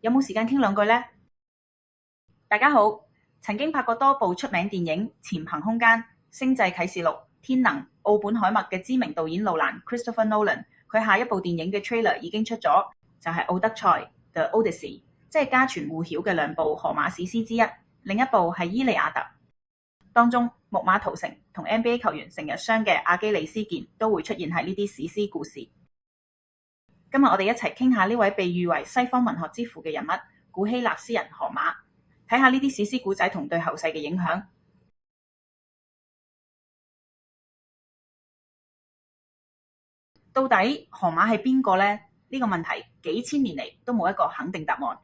有冇時間傾兩句呢？大家好，曾經拍過多部出名電影《潛行空間》、《星際啟示錄》、《天能》、《奧本海默》嘅知名導演路蘭 Christopher Nolan， 佢下一部電影嘅 trailer 已經出咗，就係《奧德賽》The Odyssey， 即係家傳戶曉嘅兩部荷馬史詩之一。另一部係《伊利亞特》，當中木馬屠城同 NBA 球員成日傷嘅阿基里斯腱都會出現喺呢啲史詩故事。今日我哋一齊傾下呢位被譽為西方文學之父嘅人物古希臘詩人荷馬，睇下呢啲史詩古仔同對後世嘅影響。到底荷馬係邊個呢？呢個問題幾千年嚟都冇一個肯定答案。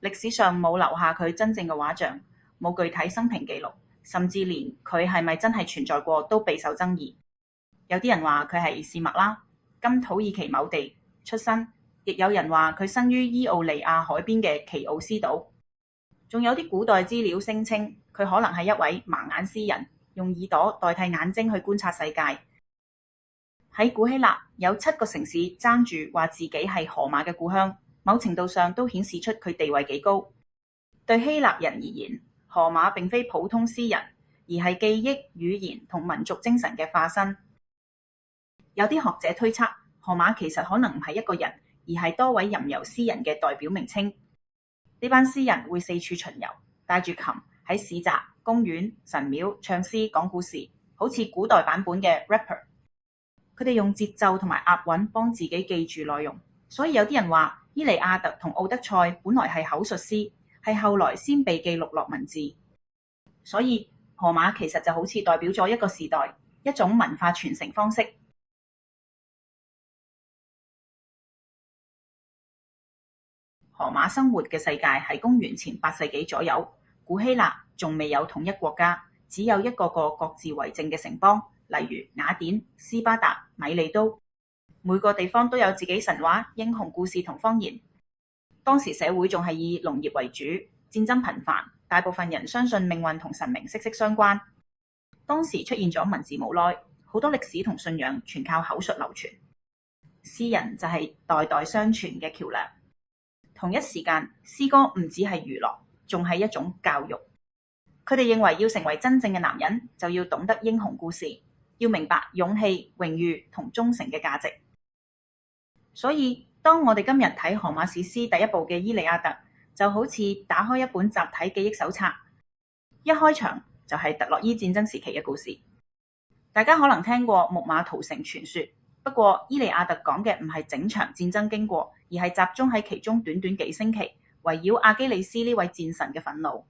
歷史上冇留下佢真正嘅畫像，冇具體生平記錄，甚至連佢係咪真係存在過都備受爭議。有啲人話佢係士麥啦，今土耳其某地出身，亦有人話佢生於伊奧尼亞海邊嘅奇奧斯島。仲有啲古代資料聲稱佢可能係一位盲眼詩人，用耳朵代替眼睛去觀察世界。喺古希臘有7個城市爭住話自己係荷馬嘅故鄉，某程度上都顯示出佢地位幾高。對希臘人而言，荷馬並非普通詩人，而係記憶、語言同民族精神嘅化身。有啲學者推測，荷馬其實可能唔係一個人，而係多位吟遊詩人嘅代表名稱。呢班詩人會四處巡遊，帶住琴喺市集、公園、神廟唱詩講故事，好似古代版本嘅 rapper。佢哋用節奏同埋押韻幫自己記住內容，所以有啲人話伊利亞特同奧德賽本來係口述詩，係後來先被記錄落文字。所以荷馬其實就好似代表咗一個時代，一種文化傳承方式。荷馬生活嘅世界係公元前8世紀左右，古希臘仲未有統一國家，只有一個個各自為政嘅城邦，例如雅典、斯巴達、米利都。每個地方都有自己神話、英雄故事同方言。當時社會仲係以農業為主，戰爭頻繁，大部分人相信命運同神明息息相關。當時出現咗文字冇耐，好多歷史同信仰全靠口述流傳，詩人就係代代相傳嘅橋梁。同一時間，詩歌唔只係娛樂，仲係一種教育。佢哋認為要成為真正嘅男人，就要懂得英雄故事，要明白勇氣、榮譽同忠誠嘅價值。所以，當我哋今日睇荷馬史詩第一部嘅《伊利亞特》，就好似打開一本集體記憶手冊，一開場就係特洛伊戰爭時期嘅故事。大家可能聽過木馬屠城傳說，不過《伊利亞特》講嘅唔係整場戰爭經過，而係集中喺其中短短幾星期，圍繞阿基里斯呢位戰神嘅憤怒。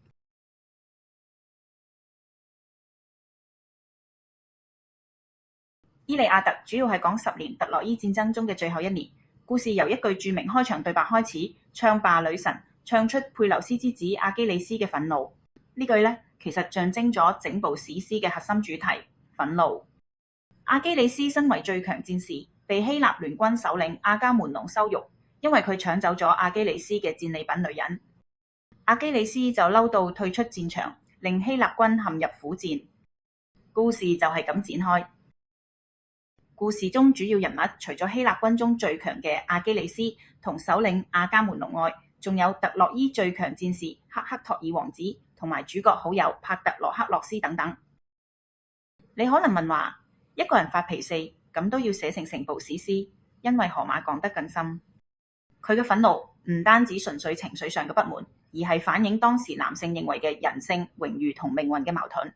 伊利亞特主要係講10年特洛伊戰爭中嘅最後一年，故事由一句著名開場對白開始，唱罷女神，唱出佩琉斯之子阿基里斯嘅憤怒。呢句呢，其實象徵咗整部史詩嘅核心主題——憤怒。阿基里斯身為最強戰士，被希臘聯軍首領阿伽門農羞辱，因為佢搶走咗阿基里斯嘅戰利品女人。阿基里斯就嬲到退出戰場，令希臘軍陷入苦戰。故事就係咁展開。故事中主要人物除咗希臘軍中最強嘅阿基里斯同首領阿伽門農外，仲有特洛伊最強戰士赫克托爾王子同埋主角好友帕特羅克洛斯等等。你可能問話，一個人發脾氣咁都要寫成部史詩？因為荷馬講得更深，佢嘅憤怒唔單止純粹情緒上嘅不滿，而係反映當時男性認為嘅人性、榮譽同命運嘅矛盾。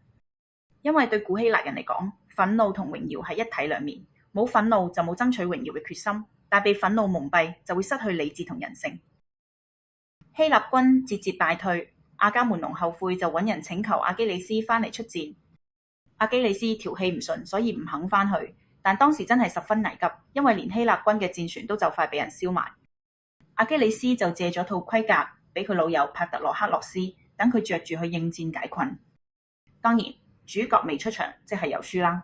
因為對古希臘人嚟講，憤怒同榮耀係一體兩面，冇憤怒就冇爭取榮耀嘅決心，但被憤怒蒙蔽就會失去理智同人性。希臘軍節節敗退，阿伽門農後悔就揾人請求阿基里斯返嚟出戰。阿基里斯條氣唔順，所以唔肯返去，但當時真係十分危急，因為連希臘軍嘅戰船都就快被人燒埋。阿基里斯就借咗套盔甲俾佢老友帕特羅克洛斯，等佢着住去應戰解困。當然，主角未出場，即係有輸啦。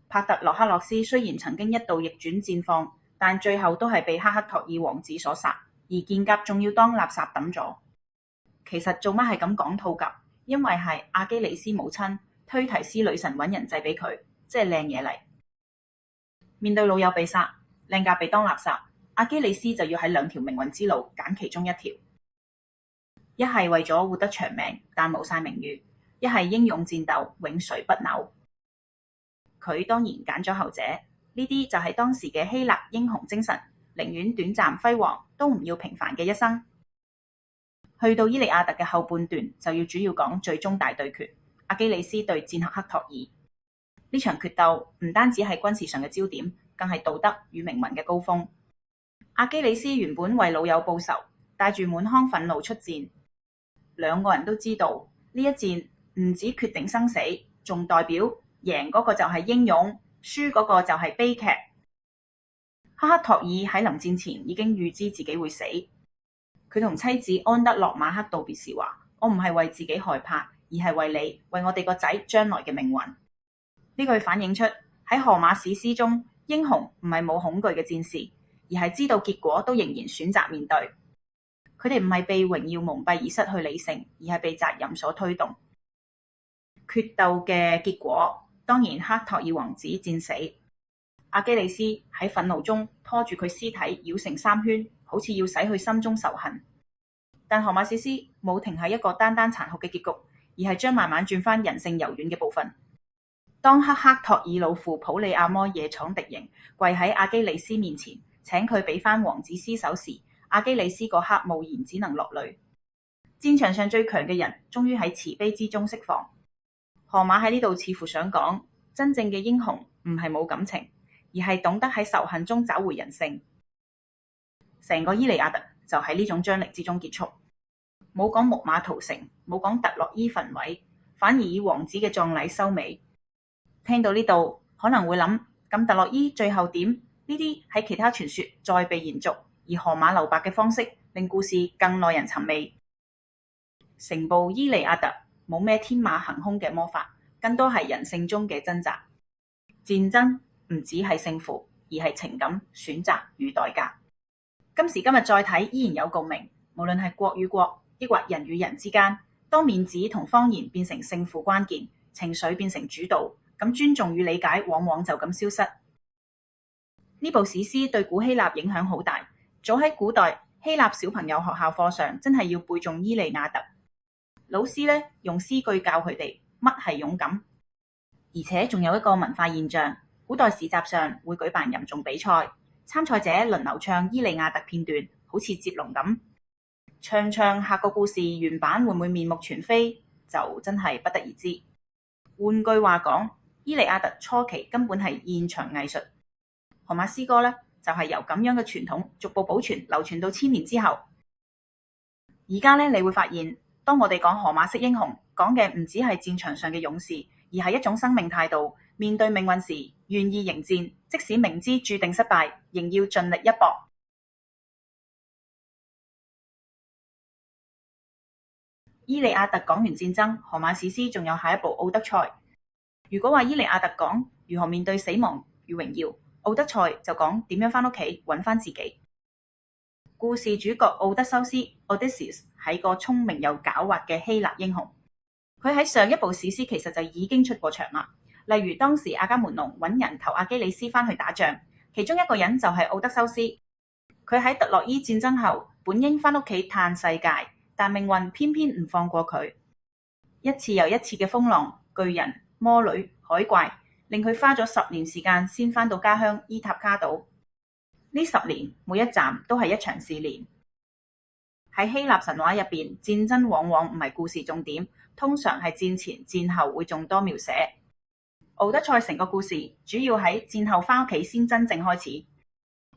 帕特羅克洛斯雖然曾經一度逆轉戰況，但最後都係被赫克托爾王子所殺，而劍甲仲要當垃圾抌咗。其實做乜係咁講套甲？因為係阿基里斯母親推提斯女神揾人製俾佢，即係靚嘢嚟。面對老友被殺，靚甲被當垃圾，阿基里斯就要喺2條命運之路揀其中一條。一係為咗活得長命但冇晒名譽，一係英勇戰鬥永垂不朽。佢當然揀咗後者，呢啲就係當時嘅希臘英雄精神，寧願短暫輝煌都唔要平凡嘅一生。去到伊利亞特嘅後半段，就要主要講最終大對決，阿基里斯對戰客克托爾。呢場決鬥唔單止係軍事上嘅焦點，更係道德與名聞嘅高峰。阿基里斯原本為老友報仇，帶住滿腔憤怒出戰，兩個人都知道呢一戰唔止決定生死，仲代表贏嗰個就係英勇，輸嗰個就係悲劇。克托爾喺臨戰前已經預知自己會死，佢同妻子安德洛馬克道別時話：我唔係為自己害怕，而係為你，為我哋個仔將來嘅命運。呢句反映出喺荷馬史詩中，英雄唔係冇恐懼嘅戰士，而係知道結果都仍然選擇面對。佢哋唔係被榮耀蒙蔽而失去理性，而係被責任所推動。決鬥嘅結果當然克托爾王子戰死，阿基里斯喺憤怒中拖住佢屍體繞成3圈，好似要洗去心中仇恨。但荷馬史詩冇停喺一個單單殘酷嘅結局，而係將慢慢轉翻人性柔軟嘅部分。當克托爾老父普利亞摩夜闖敵營，跪喺阿基里斯面前，請佢俾翻王子屍首時，阿基里斯嗰刻無言只能落淚。戰場上最強嘅人終於喺慈悲之中釋放。荷馬喺呢度似乎想講，真正嘅英雄唔係冇感情，而係懂得喺仇恨中找回人性。成個伊利亞特就喺呢種張力之中結束，冇講木馬屠城，冇講特洛伊焚毀，反而以王子嘅葬禮收尾。聽到呢度可能會諗，咁特洛伊最後點？呢啲喺其他傳說再被延續，而荷馬留白嘅方式令故事更耐人尋味。成部伊利亞特冇咩天馬行空嘅魔法，更多係人性中嘅掙扎。戰爭唔只係勝負，而係情感、選擇與代價。今時今日再睇依然有共鳴，無論係國與國，抑或人與人之間，當面子同謊言變成勝負關鍵，情緒變成主導，咁尊重與理解往往就咁消失。呢部史詩對古希臘影響好大，早喺古代希臘小朋友學校課上真係要背誦伊利亞特，老師呢用詩句教佢哋乜係勇敢。而且仲有一個文化現象，古代市集上會舉辦吟誦比賽，參賽者輪流唱伊利亞特片段，好似接龍咁。唱下個故事原版會唔會面目全非，就真係不得而知。換句話講，伊利亞特初期根本係現場藝術。荷馬詩歌呢，就係由咁樣嘅傳統逐步保存流傳到1000年之後。而家呢，你會發現，當我哋講荷馬式英雄，講嘅唔只係戰場上嘅勇士，而係一種生命態度。面對命運時，願意迎戰，即使明知注定失敗，仍要盡力一搏。伊利亞特講完戰爭，荷馬史詩仲有下一部奧德賽。如果話伊利亞特講如何面對死亡與榮耀，奧德賽就講點樣返屋企揾返自己。故事主角奧德修斯 Odysseus 係個聰明又狡猾嘅希臘英雄，佢喺上一部史詩其實就已經出過場啦。例如當時阿伽門農揾人投阿基里斯返去打仗，其中一個人就係奧德修斯。佢喺特洛伊戰爭後本應返屋企嘆世界，但命運偏偏唔放過佢。一次又一次嘅風浪、巨人、魔女、海怪，令佢花咗10年時間先返到家鄉伊塔卡島。呢10年每一站都係一場試煉。喺希臘神話入邊，戰爭往往唔係故事重點，通常係戰前戰後會眾多描寫。奧德賽成個故事主要喺戰後返屋企先真正開始。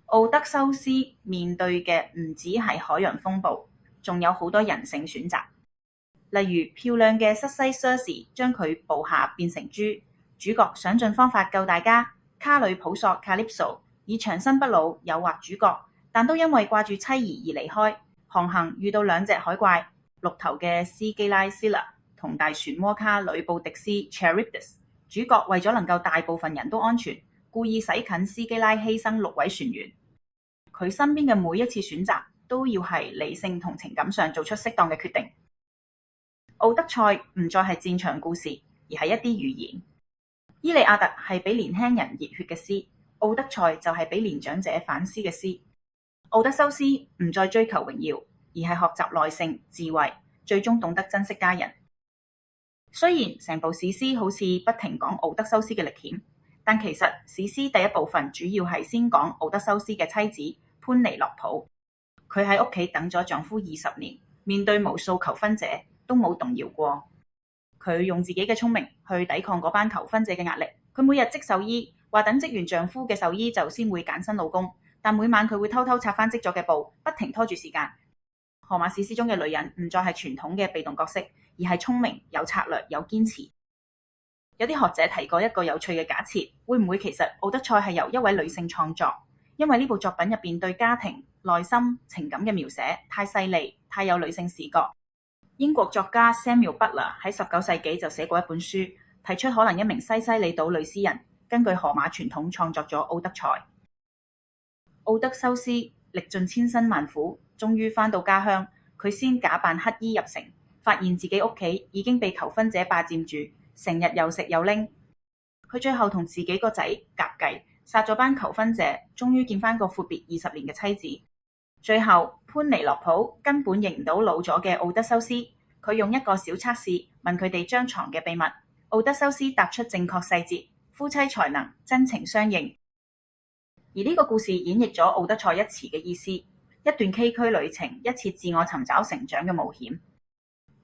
奧德修斯面對嘅唔止係海洋風暴，仲有好多人性選擇。例如漂亮嘅瑟西瑟士將佢捕下變成豬，主角想盡方法救大家。卡呂普索 Calypso 以長生不老誘惑主角，但都因為掛住妻兒而離開。航行遇到2隻海怪，綠頭嘅斯基拉 Scylla 同大漩渦卡呂布迪斯 Charybdis。主角為咗能夠大部分人都安全，故意駛近斯基拉，犧牲6位船員。佢身邊嘅每一次選擇都要係理性同情感上做出適當嘅決定。奧德賽唔再係戰場故事，而係一啲寓言。伊利亞特係俾年輕人熱血嘅詩，奧德賽就係俾年長者反思嘅詩。奧德修斯唔再追求榮耀，而係學習耐性、智慧，最終懂得珍惜家人。雖然成部史詩好似不停講奧德修斯嘅歷險，但其實史詩第一部分主要係先講奧德修斯嘅妻子潘尼洛普。佢喺屋企等咗丈夫20年，面對無數求婚者都冇動搖過。佢用自己嘅聰明去抵抗嗰班求婚者嘅壓力。佢每日織壽衣，話等織完丈夫嘅壽衣就先會揀新老公，但每晚佢會偷偷拆翻織咗嘅布，不停拖住時間。荷馬史詩中嘅女人唔再係傳統嘅被動角色，而係聰明、有策略、有堅持。有啲學者提過一個有趣嘅假設，會唔會其實奧德賽係由一位女性創作？因為呢部作品入邊對家庭、內心、情感嘅描寫太細膩，太有女性視角。英國作家 Samuel Butler 喺19世紀就寫過一本書，提出可能一名西西里島女詩人根據荷馬傳統創作咗奧德賽。奧德修斯歷盡千辛萬苦，終於返到家鄉，佢先假扮乞衣入城，發現自己屋企已經被求婚者霸佔住，成日又食又拎。佢最後同自己個仔夾計，殺咗班求婚者，終於見返個闊別20年嘅妻子。最後潘尼洛普根本認唔到老咗嘅奧德修斯，佢用一個小測試問佢哋張床嘅秘密，奧德修斯答出正確細節，夫妻才能真情相認。而呢個故事演繹咗奧德賽一詞嘅意思，一段崎嶇旅程，一次自我尋找成長嘅冒險。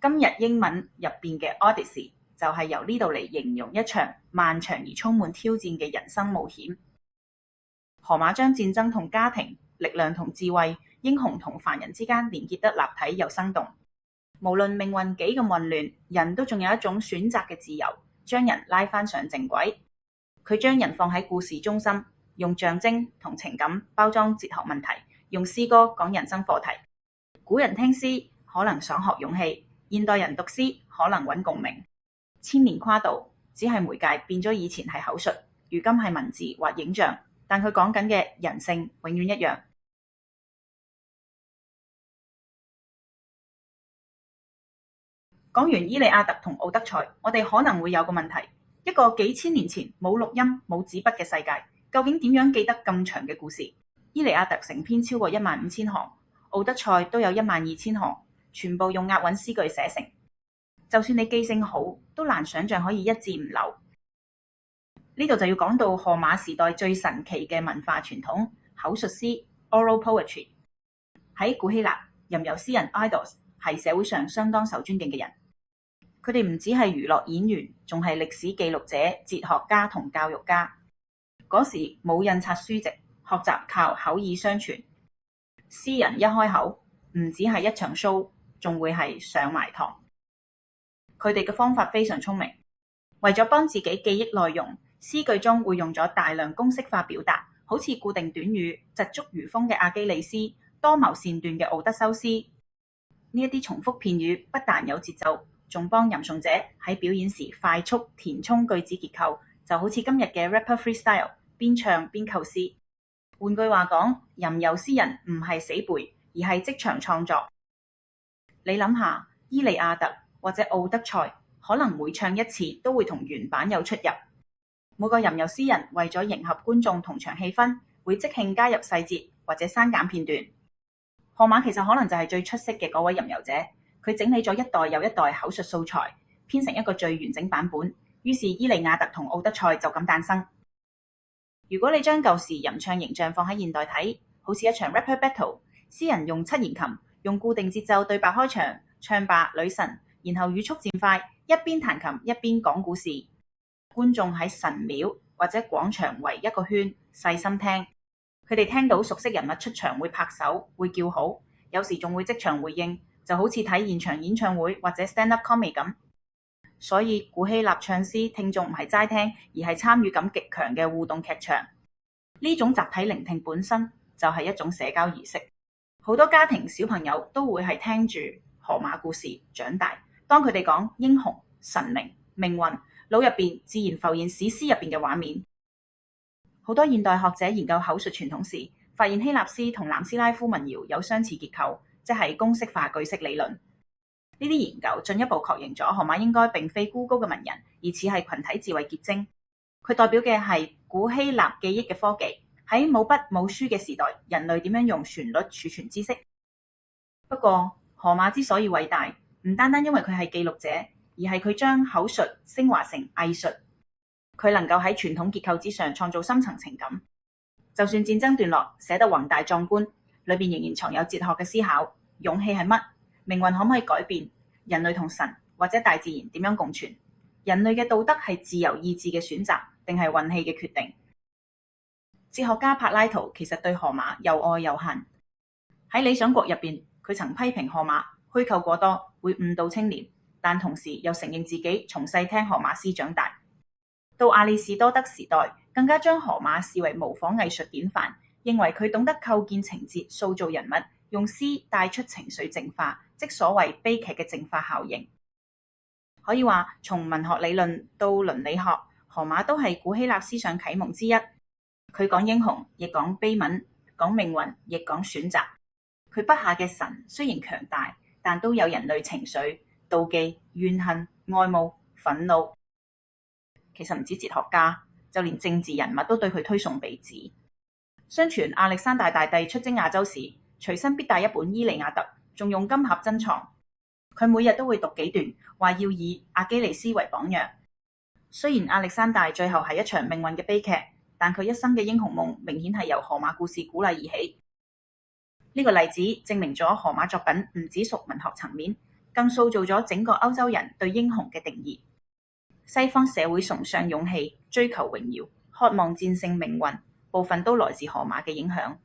今日英文入邊嘅 Odyssey 就係由呢度嚟形容一場漫長而充滿挑戰嘅人生冒險。荷馬將戰爭同家庭、力量同智慧、英雄同凡人之間連結得立體又生動。無論命運幾咁混亂，人都仲有一種選擇嘅自由，將人拉返上正軌。佢將人放喺故事中心，用象徵同情感包裝哲學問題，用詩歌講人生課題。古人聽詩可能想學勇氣，現代人讀詩可能揾共鳴。千年跨度，只係媒介變咗，以前係口述，如今係文字或影像，但佢講緊嘅人性永遠一樣。講完伊利亞特同奧德賽，我哋可能會有個問題，一個幾千年前冇錄音冇紙筆嘅世界，究竟點樣記得咁長嘅故事？伊利亞特成篇超過15000行，奧德賽都有12000行，全部用押韻詩句寫成。就算你記性好，都難想像可以一字唔漏。呢度就要講到荷馬時代最神奇嘅文化傳統——口述詩 （oral poetry）。喺古希臘，吟遊詩人 idols 係社會上相當受尊敬嘅人。佢哋唔止係娛樂演員，仲係歷史記錄者、哲學家同教育家。嗰時冇印刷書籍，學習靠口耳相傳。詩人一開口，唔止係一場 show， 仲會係上埋堂。佢哋嘅方法非常聰明，為咗幫自己記憶內容，詩句中會用咗大量公式化表達，好似固定短語、疾足如風嘅阿基里斯、多謀善斷嘅奧德修斯。呢一啲重複片語不但有節奏，仲幫吟誦者喺表演時快速填充句子結構，就好似今日嘅 rapper freestyle， 邊唱邊構思。換句話講，吟遊詩人唔係死背，而係即場創作。你諗下，伊利亞特或者奧德賽，可能每唱一次都會同原版有出入。每個吟遊詩人為咗迎合觀眾同場氣氛，會即興加入細節或者刪減片段。荷馬其實可能就係最出色嘅嗰位吟遊者，佢整理咗一代又一代口述素材，編成一個最完整版本，於是伊利亞特同奧德賽就咁誕生。如果你將舊時吟唱形象放喺現代睇，好似一場 rapper battle， 詩人用7弦琴，用固定節奏對白開場，唱罷女神，然後語速漸快，一邊彈琴一邊講故事。觀眾喺神廟或者廣場圍一個圈，細心聽。佢哋聽到熟悉人物出場會拍手，會叫好，有時仲會即場回應，就好似睇現場演唱會或者 stand-up comedy 咁。所以古希臘唱詩，聽眾唔係齋聽，而係參與感極強嘅互動劇場。呢種集體聆聽本身就係一種社交儀式。好多家庭小朋友都會係聽住荷馬故事長大。當佢哋講英雄、神明、命運，腦入邊自然浮現史詩入邊嘅畫面。好多現代學者研究口述傳統時，發現希臘詩同南斯拉夫民謠有相似結構，即係公式化句式理論。呢啲研究進一步確認咗荷馬應該並非孤高嘅文人，而似係群體智慧結晶。佢代表嘅係古希臘記憶嘅科技。喺冇筆冇書嘅時代，人類點樣用旋律儲存知識？不過荷馬之所以偉大，唔單單因為佢係記錄者，而係佢將口述升華成藝術。佢能夠喺傳統結構之上創造深層情感。就算戰爭段落寫得宏大壯觀，裏邊仍然藏有哲學嘅思考。勇氣係乜？命運可唔可以改變？人類同神或者大自然點樣共存？人類嘅道德係自由意志嘅選擇，定係運氣嘅決定？哲學家柏拉圖其實對荷馬又愛又恨。喺《理想國》入邊，佢曾批評荷馬虛構過多，會誤導青年，但同時又承認自己從細聽荷馬詩長大。到亞里士多德時代，更加將荷馬視為模仿藝術典範，認為佢懂得構建情節、塑造人物，用詩帶出情緒淨化，即所謂悲劇嘅淨化效應。可以話，從文學理論到倫理學，荷馬都係古希臘思想啟蒙之一。佢講英雄，亦講悲憫；講命運，亦講選擇。佢筆下嘅神雖然強大，但都有人類情緒、妒忌、怨恨、愛慕、憤怒。其實唔止哲學家，就連政治人物都對佢推崇備至。相傳亞歷山大大帝出征亞洲時，隨身必帶一本《伊利亞特》，仲用金盒珍藏。佢每日都會讀幾段，話要以阿基里斯為榜樣。雖然亞歷山大最後係一場命運嘅悲劇，但佢一生嘅英雄夢明顯係由荷馬故事鼓勵而起。呢個例子證明咗荷馬作品唔只屬文學層面，更塑造咗整個歐洲人對英雄嘅定義。西方社會崇尚勇氣，追求榮耀，渴望戰勝命運，部分都來自荷馬嘅影響。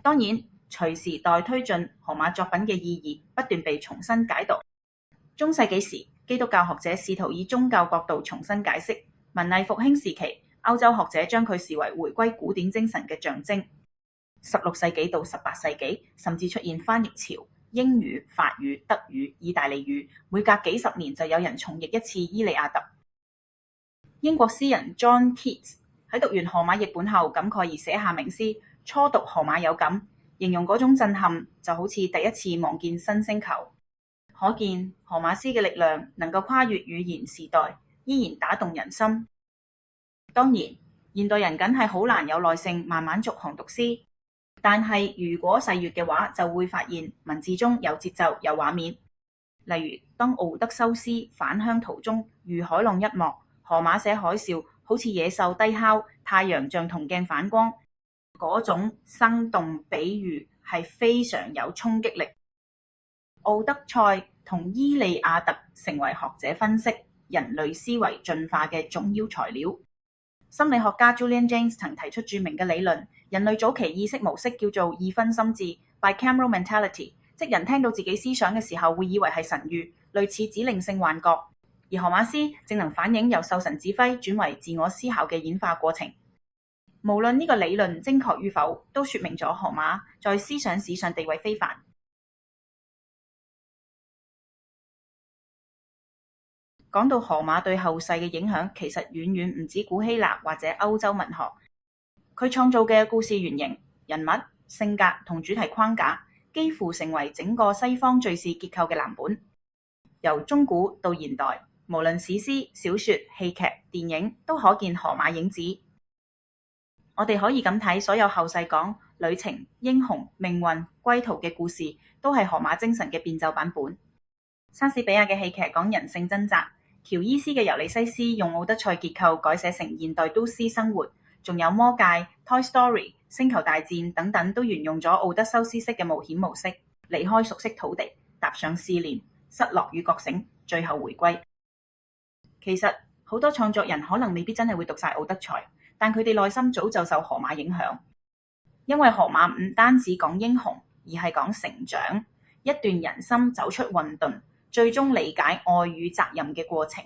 當然，隨時代推進，荷馬作品嘅意義不斷被重新解讀。中世紀時，基督教學者試圖以宗教角度重新解釋；文藝復興時期，歐洲學者將佢視為回歸古典精神嘅象徵。16世紀到18世紀，甚至出現翻譯潮，英語、法語、德語、意大利語，每隔幾十年就有人重譯一次《伊利亞特》。英國詩人 John Keats 喺讀完荷馬譯本後，感慨而寫下名詩《初讀荷馬有感》，形容嗰種震撼就好似第一次望見新星球。可見荷馬詩嘅力量能夠跨越語言時代，依然打動人心。當然，現代人梗係好難有耐性慢慢逐行讀詩，但係如果細閱嘅話，就會發現文字中有節奏、有畫面。例如，當奧德修斯返鄉途中遇海浪一幕，荷馬寫海嘯好似野獸低哮，太陽像銅鏡反光，嗰種生動比喻係非常有衝擊力。奧德賽同伊利亞特成為學者分析人類思維進化嘅重要材料。心理學家 Julian Jaynes 曾提出著名嘅理論，人類早期意識模式叫做二分心智 （bicameral mentality）， 即人聽到自己思想嘅時候會以為係神諭，類似指令性幻覺。而荷馬詩正能反映由受神指揮轉為自我思考嘅演化過程。無論呢個理論精確與否，都說明咗荷馬在思想史上地位非凡。講到荷馬對後世嘅影響，其實遠遠唔止古希臘或者歐洲文學。佢創造嘅故事原型、人物、性格同主題框架，幾乎成為整個西方敘事結構嘅藍本。由中古到現代，無論史詩、小說、戲劇、電影，都可見荷馬影子。我哋可以咁睇，所有後世講旅程、英雄、命運、歸途嘅故事，都係荷馬精神嘅變奏版本。莎士比亞嘅戲劇講人性掙扎，喬伊斯嘅尤利西斯用奧德賽結構改寫成現代都市生活，仲有魔戒、Toy Story、星球大戰等等，都沿用咗奧德修斯式嘅冒險模式，離開熟悉土地，踏上試煉、失落與覺醒，最後回歸。其實好多創作人可能未必真係會讀晒奧德賽，但佢哋內心早就受荷馬影響，因為荷馬唔單止講英雄，而係講成長，一段人生走出混沌，最終理解愛與責任嘅過程。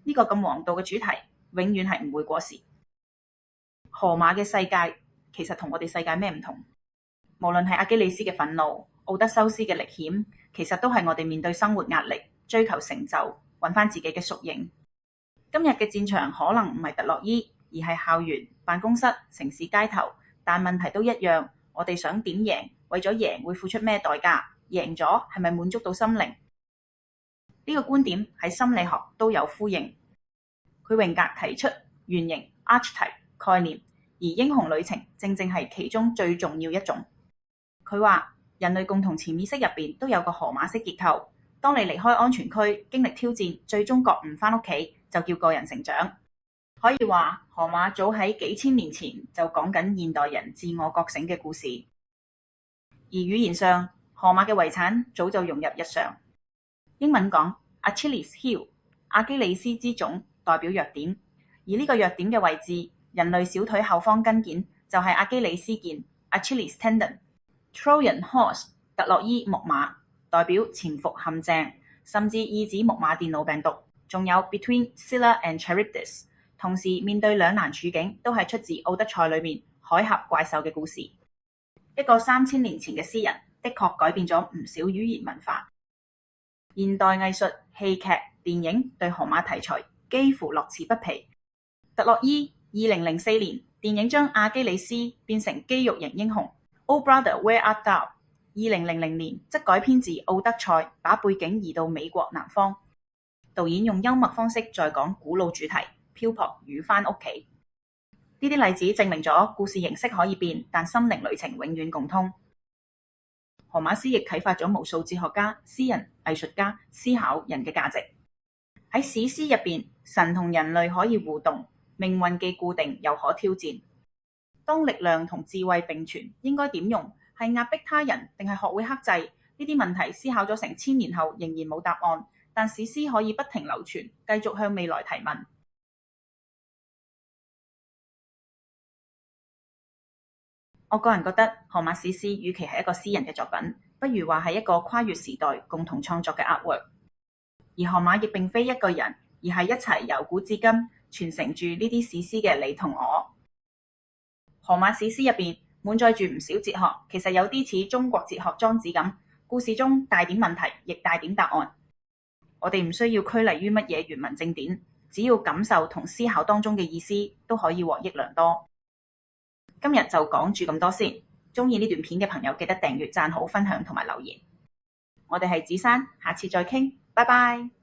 呢個咁王道嘅主題永遠係唔會過時。荷馬嘅世界其實同我哋世界咩唔同？無論係阿基里斯嘅憤怒、奧德修斯嘅歷險，其實都係我哋面對生活壓力、追求成就、揾翻自己嘅縮影。今日嘅戰場可能唔係特洛伊，而係校園、辦公室、城市街頭，但問題都一樣。我哋想點贏？為咗贏會付出咩代價？贏咗係咪滿足到心靈？呢個觀點喺心理學都有呼應。佢榮格提出原型 archetype 概念，而英雄旅程正正係其中最重要一種。佢話人類共同潛意識入邊都有個荷馬式結構，當你離開安全區，經歷挑戰，最終覺悟返屋企，就叫個人成長。可以話，荷馬早喺幾千年前就講緊現代人自我覺醒嘅故事。而語言上，荷馬嘅遺產早就融入日常。英文講 Achilles heel， 阿基里斯之踵代表弱點，而呢個弱點嘅位置，人類小腿後方跟腱就係阿基里斯腱 Achilles tendon。Trojan horse， 特洛伊木馬代表潛伏陷阱，甚至意指木馬電腦病毒。仲有 Between Scylla and Charybdis， 同時面對兩難處境，都係出自奧德賽裏面海峽怪獸嘅故事。一個3000年前嘅詩人，的確改變咗唔少語言文化。現代藝術、戲劇、電影對荷馬題材幾乎樂此不疲。特洛伊2004年電影將阿基里斯變成肌肉型英雄。Oh Brother Where Art Thou 2000年則改編自奧德賽，把背景移到美國南方。導演用幽默方式再講古老主題，漂泊與返屋企。呢啲例子證明咗故事形式可以變，但心靈旅程永遠共通。荷馬詩亦啟發咗無數哲學家、詩人、藝術家思考人嘅價值。喺史詩入邊，神同人類可以互動，命運既固定又可挑戰。當力量同智慧並存，應該點用？係壓迫他人，定係學會克制？呢啲問題思考咗成1000年後，仍然冇答案。但史詩可以不停流傳，繼續向未來提問。我個人覺得，荷馬史詩與其係一個詩人嘅作品，不如話係一個跨越時代共同創作嘅 artwork。而荷馬亦並非一個人，而係一齊由古至今傳承住呢啲史詩嘅你同我。荷馬史詩入邊滿載住唔少哲學，其實有啲似中國哲學莊子咁，故事中帶點問題，亦帶點答案。我哋唔需要拘泥於乜嘢原文正典，只要感受同思考當中嘅意思，都可以獲益良多。今日就講住咁多先。鍾意呢段片嘅朋友記得訂閱、讚好、分享同埋留言。我哋係子珊，下次再傾，拜拜。